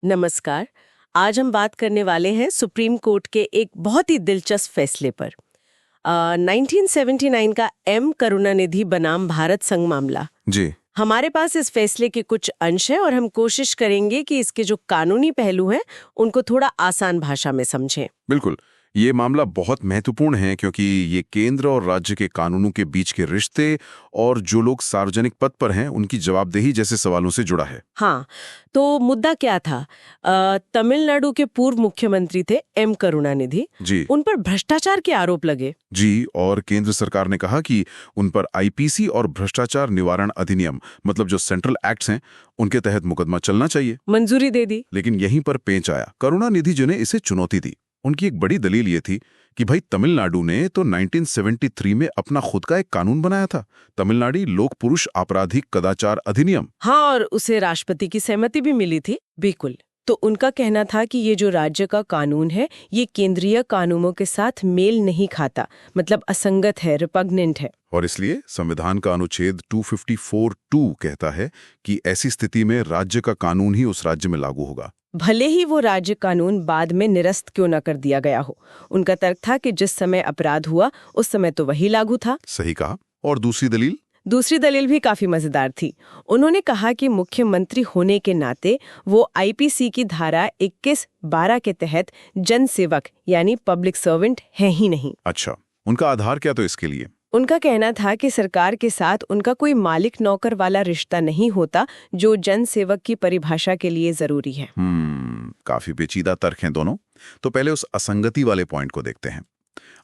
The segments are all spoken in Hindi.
नमस्कार। आज हम बात करने वाले हैं सुप्रीम कोर्ट के एक बहुत ही दिलचस्प फैसले पर। 1979 का एम करुणानिधि बनाम भारत संघ मामला। जी। हमारे पास इस फैसले के कुछ अंश हैं और हम कोशिश करेंगे कि इसके जो कानूनी पहलू हैं उनको थोड़ा आसान भाषा में समझें। बिल्कुल, ये मामला बहुत महत्वपूर्ण है क्योंकि ये केंद्र और राज्य के कानूनों के बीच के रिश्ते और जो लोग सार्वजनिक पद पर हैं उनकी जवाबदेही जैसे सवालों से जुड़ा है। हाँ, तो मुद्दा क्या था? तमिलनाडु के पूर्व मुख्यमंत्री थे एम करुणानिधि। जी। उन पर भ्रष्टाचार के आरोप लगे। जी, और केंद्र सरकार ने कहा कि उन पर आईपीसी और भ्रष्टाचार निवारण अधिनियम मतलब जो सेंट्रल एक्ट्स हैं उनके तहत मुकदमा चलना चाहिए। मंजूरी दे दी। लेकिन यहीं पर पेंच आया। करुणानिधि जी ने इसे चुनौती दी। उनकी एक बड़ी दलील ये थी कि भाई तमिलनाडु ने तो 1973 में अपना खुद का एक कानून बनाया था, तमिलनाडु लोक पुरुष आपराधिक कदाचार अधिनियम। हाँ, और उसे राष्ट्रपति की सहमति भी मिली थी। बिल्कुल। तो उनका कहना था कि ये जो राज्य का कानून है ये केंद्रीय कानूनों के साथ मेल नहीं खाता, मतलब असंगत है, रिपग्नेंट है। और इसलिए संविधान का अनुच्छेद 254(2) कहता है कि ऐसी स्थिति में राज्य का कानून ही उस राज्य में लागू होगा, भले ही वो राज्य कानून बाद में निरस्त क्यों न कर दिया गया हो। उनका तर्क था कि जिस समय अपराध हुआ उस समय तो वही लागू था। सही कहा। और दूसरी दलील भी काफी मजेदार थी। उन्होंने कहा कि मुख्यमंत्री होने के नाते वो आईपीसी की धारा 21(12) के तहत जनसेवक यानी पब्लिक सर्वेंट है ही नहीं। अच्छा, उनका आधार क्या तो इसके लिए? उनका कहना था कि सरकार के साथ उनका कोई मालिक नौकर वाला रिश्ता नहीं होता जो जनसेवक की परिभाषा के लिए जरूरी है। काफी पेचीदा तर्क हैं दोनों। तो पहले उस असंगति वाले पॉइंट को देखते हैं।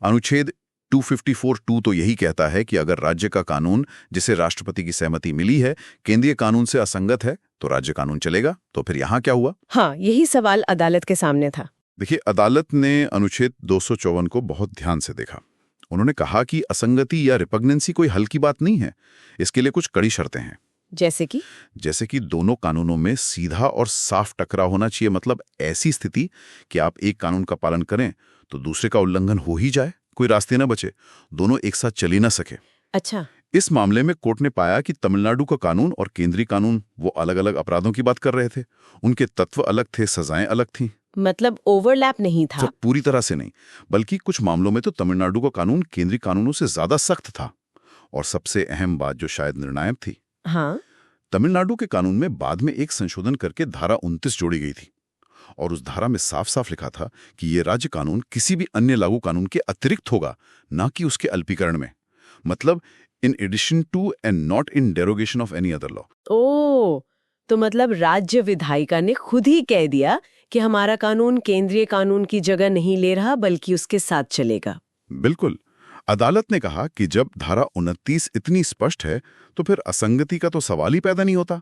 अनुच्छेद 254(2) तो यही कहता है कि अगर राज्य का कानून जिसे राष्ट्रपति की सहमति मिली है केंद्रीय कानून से असंगत है तो राज्य कानून चलेगा। तो फिर यहाँ क्या हुआ? हाँ, यही सवाल अदालत के सामने था। देखिए, अदालत ने अनुच्छेद 254 को बहुत ध्यान से देखा। उन्होंने कहा कि असंगति या रिपग्नेंसी कोई हल्की बात नहीं है, इसके लिए कुछ कड़ी शर्तें हैं। जैसे कि दोनों कानूनों में सीधा और साफ टकराव होना चाहिए, मतलब ऐसी स्थिति कि आप एक कानून का पालन करें तो दूसरे का उल्लंघन हो ही जाए, कोई रास्ते न बचे, दोनों एक साथ चल ही न सके। अच्छा। इस मामले में कोर्ट ने पाया कि तमिलनाडु का कानून और केंद्रीय कानून वो अलग अलग अपराधों की बात कर रहे थे, उनके तत्व अलग थे, सजाएं अलग थीं। मतलब ओवरलैप नहीं था। तो पूरी तरह से नहीं, बल्कि कुछ मामलों में तो तमिलनाडु का कानून केंद्रीय कानूनों से ज्यादा सख्त था। और सबसे अहम बात जो शायद निर्णायक थी, हाँ, तमिलनाडु के कानून में बाद में एक संशोधन करके धारा 29 जोड़ी गई थी और उस धारा में साफ साफ लिखा था कि ये राज्य कानून किसी भी अन्य लागू कानून के अतिरिक्त होगा, ना कि उसके अल्पीकरण में, मतलब in addition to and not in derogation of any other law. ओ, तो मतलब राज्य विधायिका ने खुद ही कह दिया कि हमारा कानून केंद्रीय कानून की जगह नहीं ले रहा बल्कि उसके साथ चलेगा। बिल्कुल। अदालत ने कहा कि जब धारा 29 इतनी स्पष्ट है तो फिर असंगति का तो सवाल ही पैदा नहीं होता।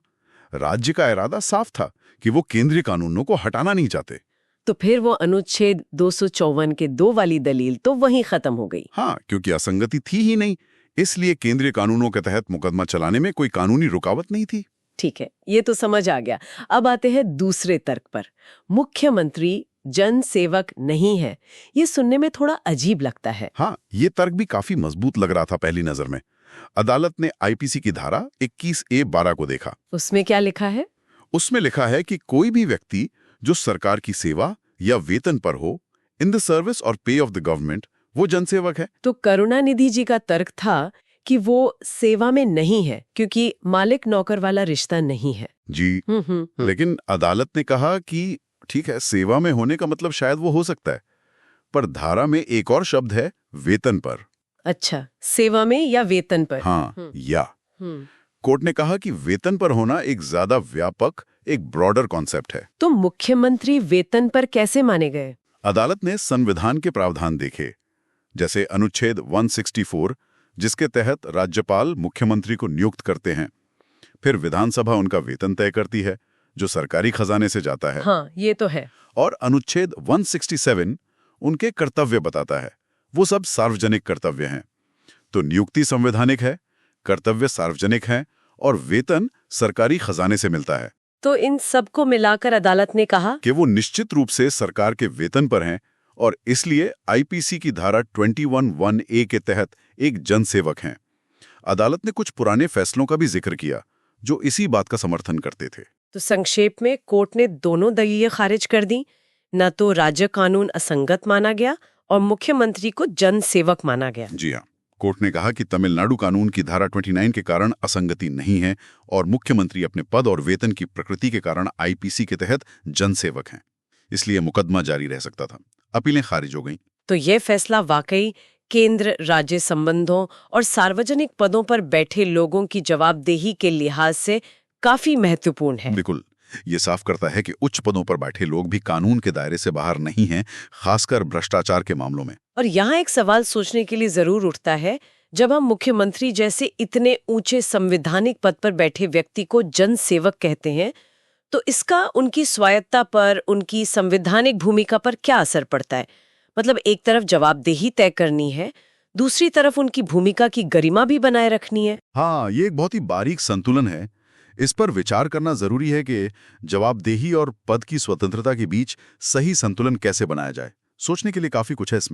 राज्य का इरादा साफ था कि वो केंद्रीय कानूनों को हटाना नहीं चाहते। तो फिर वो अनुच्छेद 254 के 2 वाली दलील तो वहीं खत्म हो गई। हाँ, क्योंकि असंगति थी ही नहीं, इसलिए केंद्रीय कानूनों के तहत मुकदमा चलाने में कोई कानूनी रुकावट नहीं थी। ठीक है, ये तो समझ आ गया। अब आते हैं दूसरे तर्क पर। मुख्यमंत्री जनसेवक नहीं है, ये सुनने में थोड़ा अजीब लगता है। हाँ, ये तर्क भी काफी मजबूत लग रहा था पहली नजर में। अदालत ने आईपीसी की धारा 21(a)(12) को देखा। उसमें क्या लिखा है? उसमें लिखा है कि कोई भी व्यक्ति जो सरकार की सेवा या वेतन पर हो, इन द सर्विस और पे ऑफ द गवर्नमेंट, वो जनसेवक है। तो करुणानिधि जी का तर्क था कि वो सेवा में नहीं है क्योंकि मालिक नौकर वाला रिश्ता नहीं है। जी। लेकिन अदालत ने कहा कि ठीक है, सेवा में होने का मतलब शायद वो हो सकता है, पर धारा में एक और शब्द है, वेतन पर। अच्छा, सेवा में या वेतन पर? हाँ, या। कोर्ट ने कहा कि वेतन पर होना एक ज्यादा व्यापक, एक ब्रॉडर कॉन्सेप्ट है। तो मुख्यमंत्री वेतन पर कैसे माने गए? अदालत ने संविधान के प्रावधान देखे, जैसे अनुच्छेद 164 जिसके तहत राज्यपाल मुख्यमंत्री को नियुक्त करते हैं, फिर विधानसभा उनका वेतन तय करती है जो सरकारी खजाने से जाता है। हाँ, ये तो है। और अनुच्छेद 167 उनके कर्तव्य बताता है, वो सब सार्वजनिक कर्तव्य हैं। तो नियुक्ति संवैधानिक है, कर्तव्य सार्वजनिक है और वेतन सरकारी खजाने से मिलता है। तो इन सबको मिलाकर अदालत ने कहा कि वो निश्चित रूप से सरकार के वेतन पर हैं और इसलिए आईपीसी की धारा 21(1)(a) के तहत एक जनसेवक हैं। अदालत ने कुछ पुराने फैसलों का भी जिक्र किया जो इसी बात का समर्थन करते थे। तो संक्षेप में कोर्ट ने दोनों दलीलें खारिज कर दी। न तो राज्य कानून असंगत माना गया और मुख्यमंत्री को जन सेवक माना गया। जी हाँ, कोर्ट ने कहा कि तमिलनाडु कानून की धारा 29 के कारण असंगति नहीं है और मुख्यमंत्री अपने पद और वेतन की प्रकृति के कारण आईपीसी के तहत जनसेवक हैं, इसलिए मुकदमा जारी रह सकता था। अपीलें खारिज हो गईं। तो ये फैसला वाकई केंद्र राज्य संबंधों और सार्वजनिक पदों पर बैठे लोगों की जवाबदेही के लिहाज से काफी महत्वपूर्ण है। बिल्कुल, ये साफ करता है कि उच्च पदों पर बैठे लोग भी कानून के दायरे से बाहर नहीं हैं, खासकर भ्रष्टाचार के मामलों में। और यहाँ एक सवाल सोचने के लिए जरूर उठता है, जब हम मुख्यमंत्री जैसे इतने ऊंचे संवैधानिक पद पर बैठे व्यक्ति को जन सेवक कहते हैं, तो इसका उनकी स्वायत्ता पर, उनकी संवैधानिक भूमिका पर क्या असर पड़ता है? मतलब एक तरफ जवाबदेही तय करनी है, दूसरी तरफ उनकी भूमिका की गरिमा भी बनाए रखनी है। हाँ, ये एक बहुत ही बारीक संतुलन है। इस पर विचार करना जरूरी है कि जवाबदेही और पद की स्वतंत्रता के बीच सही संतुलन कैसे बनाया जाए। सोचने के लिए काफी कुछ है इसमें।